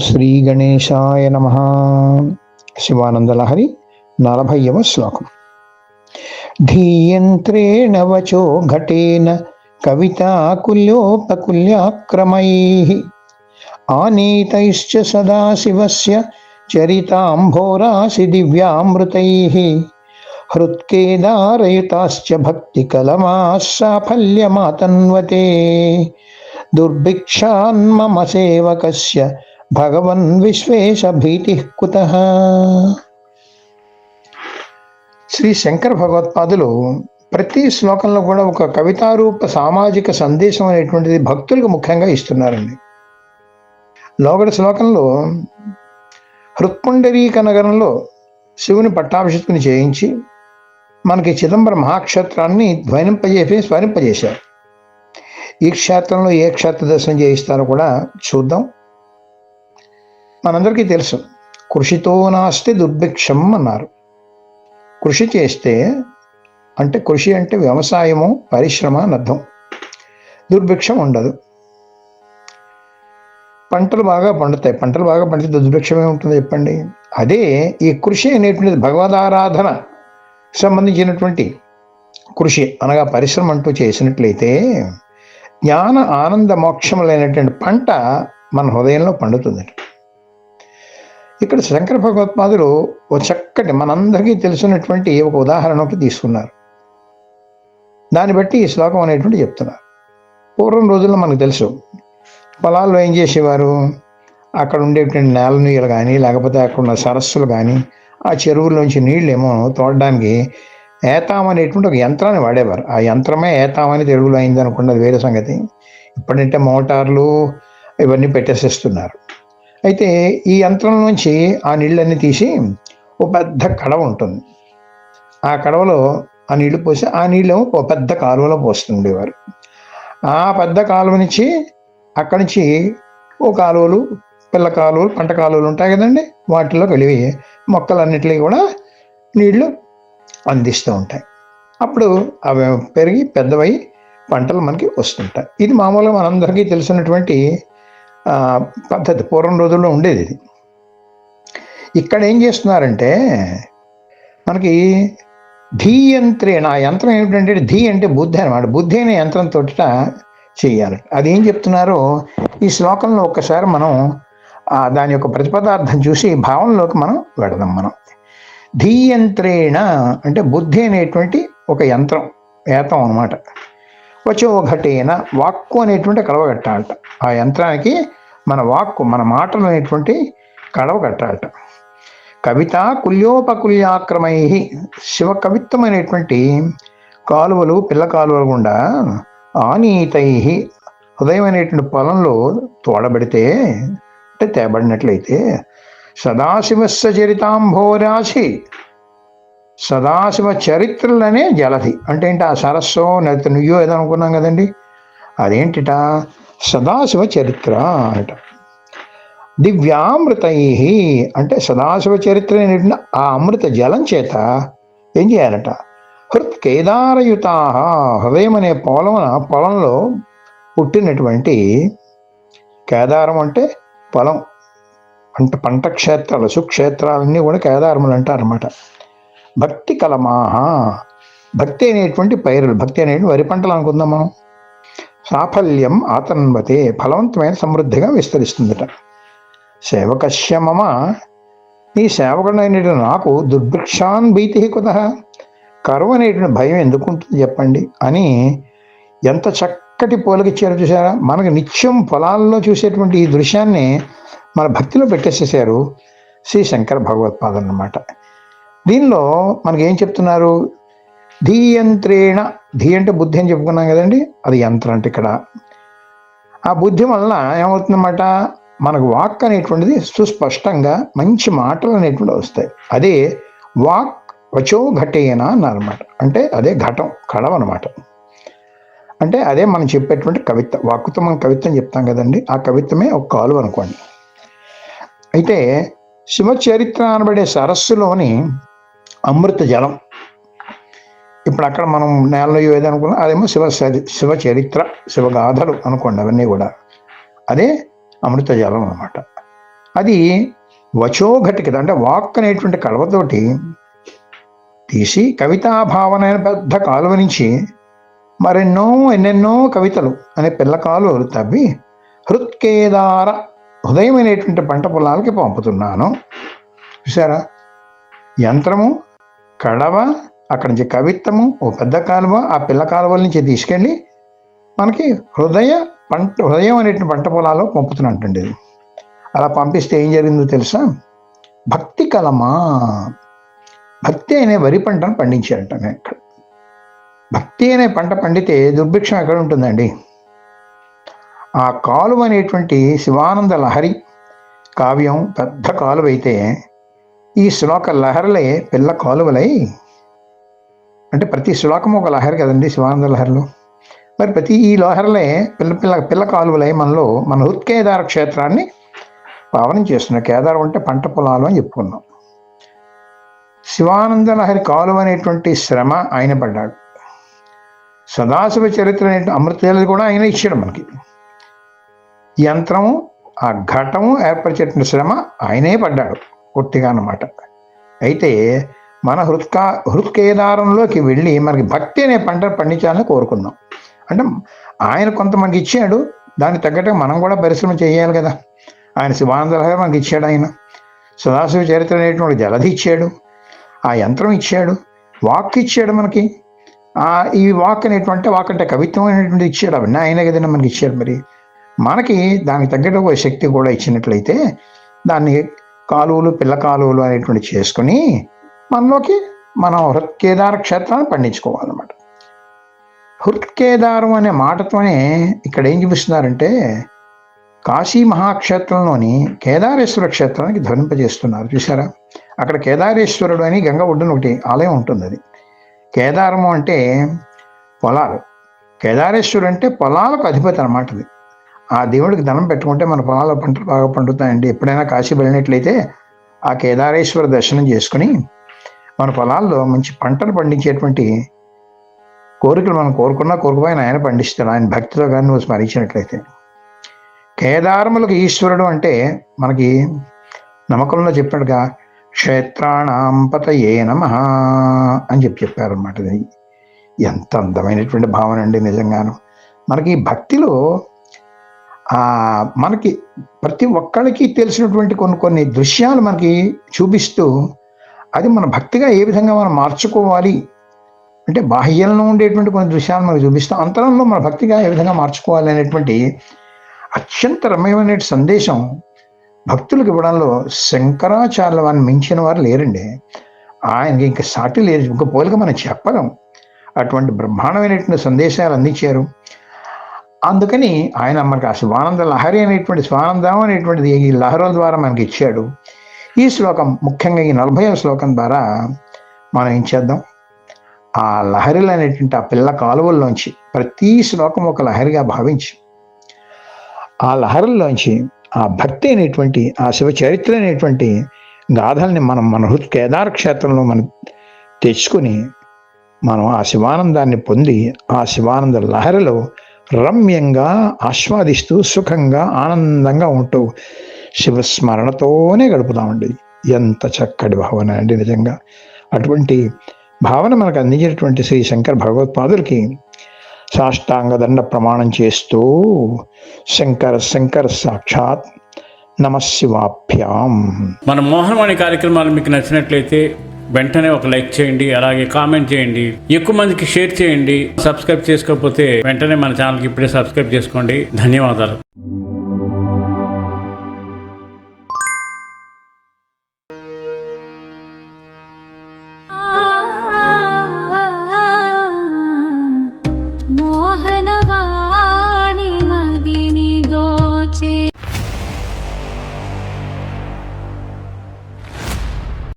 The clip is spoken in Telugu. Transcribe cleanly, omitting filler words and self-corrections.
శ్రీ గణేశాయ నమః. శివానందలహరి 40వ శ్లోకం. ధీయంత్రేణ వచో ఘటేన కవితాకుల్యోపకుల్యాక్రమైః ఆనీతైశ్చ సదాశివస్య చరితాంభోరాసి దివ్యామృతైః హృత్కేదారయుతాశ్చ భక్తికలమాः సాఫల్యమాతన్వతే దుర్భిక్షాన్మమ సేవకస్య భగవన్ విశ్వేశ భీతిః కుతః. శ్రీ శంకర భగవత్పాదులు ప్రతి శ్లోకంలో కూడా ఒక కవితారూప సామాజిక సందేశం అనేటువంటిది భక్తులకు ముఖ్యంగా ఇస్తున్నారండి. లోగడ శ్లోకంలో హృత్పుండరీక నగరంలో శివుని పట్టాభిషేకం చేయించి మనకి చిదంబర మహాక్షేత్రాన్ని స్మరింపజేశారు. ఈ క్షేత్రంలో ఏ క్షేత్ర దర్శనం చేయిస్తారో కూడా చూద్దాం. మనందరికీ తెలుసు, కృషితో నాస్తి దుర్భిక్షం అన్నారు. కృషి చేస్తే అంటే కృషి అంటే వ్యవసాయము, పరిశ్రమ అని అర్థం. దుర్భిక్షం ఉండదు. పంటలు బాగా పండితే దుర్భిక్షమే ఉంటుంది చెప్పండి. అదే ఈ కృషి అనేటువంటిది భగవదారాధన సంబంధించినటువంటి కృషి అనగా పరిశ్రమ అంటూ చేసినట్లయితే జ్ఞాన ఆనంద మోక్షములైనటువంటి పంట మన హృదయంలో పండుతుంది. ఇక్కడ శంకర భగవత్పాదులు ఒక చక్కటి మనందరికీ తెలుసున్నటువంటి ఒక ఉదాహరణకి తీసుకున్నారు. దాన్ని బట్టి ఈ శ్లోకం అనేటువంటి చెప్తున్నారు. పూర్వం రోజుల్లో మనకు తెలుసు, పొలాల్లో ఏం చేసేవారు, అక్కడ ఉండేటువంటి నేల నీళ్ళు కానీ లేకపోతే అక్కడ ఉన్న సరస్సులు కానీ ఆ చెరువుల్లోంచి నీళ్ళేమో తోడడానికి ఏతాం అనేటువంటి ఒక యంత్రాన్ని వాడేవారు. ఆ యంత్రమే ఏతామని తెలుగులో అయింది అనుకోండి, అది వేరే సంగతి. ఇప్పుడంటే మోటార్లు ఇవన్నీ పెట్టేసేస్తున్నారు. అయితే ఈ యంత్రం నుంచి ఆ నీళ్ళన్నీ తీసి ఒక పెద్ద కడవ ఉంటుంది. ఆ కడవలో ఆ నీళ్లు పోసి ఆ నీళ్ళేమో ఒక పెద్ద కాలువలో పోస్తుండేవారు. ఆ పెద్ద కాలువ నుంచి అక్కడి నుంచి ఓ కాలువలు, పిల్ల కాలువలు, పంట కాలువలు ఉంటాయి కదండి, వాటిలో కలివి మొక్కలన్నిటికీ కూడా నీళ్లు అందిస్తూ ఉంటాయి. అప్పుడు అవి పెరిగి పెద్దవై పంటలు మనకి వస్తుంటాయి. ఇది మామూలుగా మనందరికీ తెలిసినటువంటి పద్ధతి, పూర్వం రోజుల్లో ఉండేది ఇది. ఇక్కడ ఏం చేస్తున్నారంటే మనకి ధీ యంత్రేణ, ఆ యంత్రం ఏమిటంటే ధీ అంటే బుద్ధి అనమాట. బుద్ధి అనే యంత్రంతో చెయ్యాలి. అది ఏం చెప్తున్నారో ఈ శ్లోకంలో ఒక్కసారి మనం దాని యొక్క ప్రతిపదార్థం చూసి భావనలోకి మనం వెడదాం. మనం ధీయంత్రేణ అంటే బుద్ధి అనేటువంటి ఒక యంత్రం, ఏతం అనమాట. వచ్చో ఘటేన వాక్కు అనేటువంటి కడవ కట్టాలట. ఆ యంత్రానికి మన వాక్కు, మన మాటలు అనేటువంటి కడవ కట్టాలట. కవిత కుల్యోపకుల్యాక్రమై, శివ కవిత్వమైనటువంటి కాలువలు, పిల్ల కాలువలు గుండా ఆనీతై, హృదయం అనేటువంటి పొలంలో తోడబడితే అంటే తేబడినట్లయితే సదాశివస్య చరితాంభోరాశి, సదాశివ చరిత్రలనే జలధి అంటే ఏంటి, ఆ సరస్సు లేకపోతే నుయ్యో ఏదో అనుకున్నాం కదండి, అదేంటిట సదాశివ చరిత్ర అట. దివ్యామృతై అంటే సదాశివ చరిత్ర అనేటువంటి ఆ అమృత జలం చేత ఏం చేయాలట, హృత్ కేదారయుతా, హృదయం అనే పొలంలో పుట్టినటువంటి, కేదారం అంటే పొలం అంటే పంట క్షేత్రాలు, సుక్షేత్రాలన్నీ కూడా కేదారములు అంటారన్నమాట. భక్తి కలమాహ, భక్తి అనేటువంటి పైరులు, భక్తి అనేటువంటి వరి పంటలు అనుకుందాం మనం. సాఫల్యం ఆతన్వతే, ఫలవంతమైన సమృద్ధిగా విస్తరిస్తుందట. సేవకస్య మమ, నీ సేవకుడైనటువంటి నాకు దుర్భిక్షాన్ భీతి కుతః, కరువు అనేటువంటి భయం ఎందుకు ఉంటుంది చెప్పండి అని ఎంత చక్కటి పోలికిచ్చారో చూసారా. మనకు నిత్యం పొలాల్లో చూసేటువంటి ఈ దృశ్యాన్ని మన భక్తిలో పెట్టేసేసారు శ్రీ శంకర భగవత్పాదులు అన్నమాట. దీనిలో మనకి ఏం చెప్తున్నారు, ధీయంత్రేణ, ధీ అంటే బుద్ధి అని చెప్పుకున్నాం కదండి, అది యంత్రం అంటే ఇక్కడ. ఆ బుద్ధి వలన ఏమవుతుందన్నమాట, మనకు వాక్ అనేటువంటిది సుస్పష్టంగా మంచి మాటలు అనేటువంటి వస్తాయి. అదే వాక్ వచో ఘటేన అన్నారన్నమాట. అంటే అదే ఘటం, కడవ అనమాట. అంటే అదే మనం చెప్పేటువంటి కవిత్వ, వాక్కుతో మనం కవిత్వం చెప్తాం కదండి, ఆ కవిత్వమే ఒక కాలువ అనుకోండి. అయితే శివచరిత్ర అనబడే సరస్సులోని అమృత జలం, ఇప్పుడు అక్కడ మనం నేలలో ఏది అనుకున్నాం అదేమో శివ చరిత్ర, శివగాథలు అనుకోండి, అవన్నీ కూడా అదే అమృత జలం అనమాట. అది వచోఘటికత అంటే వాక్ అనేటువంటి కడవతోటి తీసి కవితాభావన అనే పెద్ద కాలువ నుంచి ఎన్నెన్నో కవితలు అనే పిల్ల కాలువలు తవ్వి హృత్కేదార హృదయం అనేటువంటి పంట పొలాలకి పంపుతున్నాను. చూసారా, యంత్రము, కడవ, అక్కడి నుంచి కవిత్వము, ఓ పెద్ద కాలువ, ఆ పిల్ల కాలువల నుంచి తీసుకెళ్ళి మనకి హృదయం అనేటువంటి పంట పొలాల్లో పంపుతున్నట్టండి. అలా పంపిస్తే ఏం జరిగిందో తెలుసా? భక్తి కలమా, భక్తి అనే వరి పంటను పండించారట. ఇక్కడ భక్తి అనే పంట పండితే దుర్భిక్షం ఎక్కడ ఉంటుందండి? ఆ కాలువ అనేటువంటి శివానంద లహరి కావ్యం పెద్ద కాలువ అయితే ఈ శ్లోక లహరులే పిల్ల కాలువలై, అంటే ప్రతి శ్లోకం ఒక లహరి కదండి శివానంద లహరిలో. మరి ప్రతి ఈ లహరులే పిల్ల కాలువలై మన హృత్కేదార క్షేత్రాన్ని పావనం చేస్తున్నాయి. కేదారం అంటే పంట పొలాలు అని చెప్పుకున్నాం. శివానంద లహరి కాలువ అనేటువంటి శ్రమ ఆయన పడ్డాడు. సదాశివ చరిత్ర అనేటువంటి అమృతేలది కూడా ఆయన ఇచ్చాడు మనకి. యంత్రము, ఆ ఘటము ఏర్పరిచేటువంటి శ్రమ ఆయనే పడ్డాడు పూర్తిగా అన్నమాట. అయితే మన హృత్కేదారంలోకి వెళ్ళి మనకి భక్తి అనే పంట పండించాలని కోరుకుందాం. అంటే ఆయన కొంత మనకి ఇచ్చాడు, దానికి తగ్గట్టుగా మనం కూడా పరిశ్రమ చేయాలి కదా. ఆయన శివానంద లహరి మనకి ఇచ్చాడు, ఆయన సదాశివ చరిత్ర అనేటువంటి జలధి ఇచ్చాడు, ఆ యంత్రం ఇచ్చాడు, వాక్ ఇచ్చాడు మనకి. ఈ వాక్ అంటే కవిత్వం అనేటువంటి ఇచ్చాడు. అవన్నీ ఆయనే కదండి మనకి ఇచ్చాడు. మరి మనకి దానికి తగ్గట్టు ఒక శక్తి కూడా ఇచ్చినట్లయితే దాన్ని కాలువలు, పిల్ల కాలువలు అనేటువంటి చేసుకుని మనం హృత్కేదార క్షేత్రాన్ని పండించుకోవాలన్నమాట. హృత్కేదారం అనే మాటతోనే ఇక్కడ ఏం చూపిస్తున్నారంటే కాశీ మహాక్షేత్రంలోని కేదారేశ్వర క్షేత్రానికి ధ్వనింపజేస్తున్నారు. చూసారా, అక్కడ కేదారేశ్వరుడు అని గంగ ఒడ్డున ఒకటి ఆలయం ఉంటుంది. అది కేదారము అంటే పొలాలు, కేదారేశ్వరుడు అంటే పొలాలకు అధిపతి అన్నమాట. అది ఆ దేవుడికి ధనం పెట్టుకుంటే మన పొలాల పంటలు బాగా పండుతాయండి. ఎప్పుడైనా కాశీ వెళ్ళినట్లయితే ఆ కేదారేశ్వర దర్శనం చేసుకుని మన పొలాల్లో మంచి పంటలు పండించేటువంటి కోరికలు మనం కోరుకుపోయిన ఆయన పండిస్తాడు. ఆయన భక్తితో కానీ నువ్వు స్మరించినట్లయితే. కేదారములకు ఈశ్వరుడు అంటే మనకి నమ్మకంలో చెప్పాడుగా, క్షేత్రాణం పతయే నమః అని చెప్పారనమాట. ఎంత అందమైనటువంటి భావన అండి నిజంగాను. మనకి భక్తిలో మనకి ప్రతి ఒక్కరికి తెలిసినటువంటి కొన్ని దృశ్యాలు మనకి చూపిస్తూ అది మన భక్తిగా ఏ విధంగా మనం మార్చుకోవాలి అంటే బాహ్యంలో ఉండేటువంటి కొన్ని దృశ్యాలు మనకు చూపిస్తాం, అంతరంలో మన భక్తిగా ఏ విధంగా మార్చుకోవాలి అనేటువంటి అత్యంత రమ్యమైన సందేశం భక్తులకు ఇవ్వడంలో శంకరాచార్యుల వారిని మించిన వారు లేరండి. ఆయనకి ఇంకా సాటి లేదు, ఇంక పోలిక మనం చెప్పలేం. అటువంటి బ్రహ్మాండమైనటువంటి సందేశాలు అందించారు. అందుకని ఆయన మనకి ఆ శివానంద లహరి అనేటువంటి స్వానందం అనేటువంటిది ఈ లహరుల ద్వారా మనకి ఇచ్చాడు. ఈ శ్లోకం ముఖ్యంగా ఈ 40వ శ్లోకం ద్వారా మనం ఏం చేద్దాం, ఆ లహరిలు అనేటువంటి ఆ పిల్ల కాలువల్లోంచి ప్రతి శ్లోకం ఒక లహరిగా భావించి ఆ లహరుల్లోంచి ఆ భక్తి అనేటువంటి ఆ శివ చరిత్ర అనేటువంటి గాథల్ని మన కేదార క్షేత్రంలో మనం తెచ్చుకుని మనం ఆ శివానందాన్ని పొంది ఆ శివానంద లహరిలో రమ్యంగా ఆస్వాదిస్తూ సుఖంగా ఆనందంగా ఉంటూ శివస్మరణతోనే గడుపుతామండి. ఎంత చక్కటి భావన అండి నిజంగా. అటువంటి భావన మనకు అందించినటువంటి శ్రీ శంకర భగవత్పాదులకి సాష్టాంగ దండ ప్రమాణం చేస్తూ శంకర సాక్షాత్ నమశివాభ్యాం. మన మోహనవాణి కార్యక్రమాలు మీకు నచ్చినట్లయితే వెంటనే ఒక లైక్ చేయండి, అలాగే కామెంట్ చేయండి, ఎక్కువ మందికి షేర్ చేయండి. సబ్స్క్రైబ్ చేసుకోకపోతే వెంటనే మన ఛానల్కి ఇప్పుడే సబ్స్క్రైబ్ చేసుకోండి. ధన్యవాదాలు.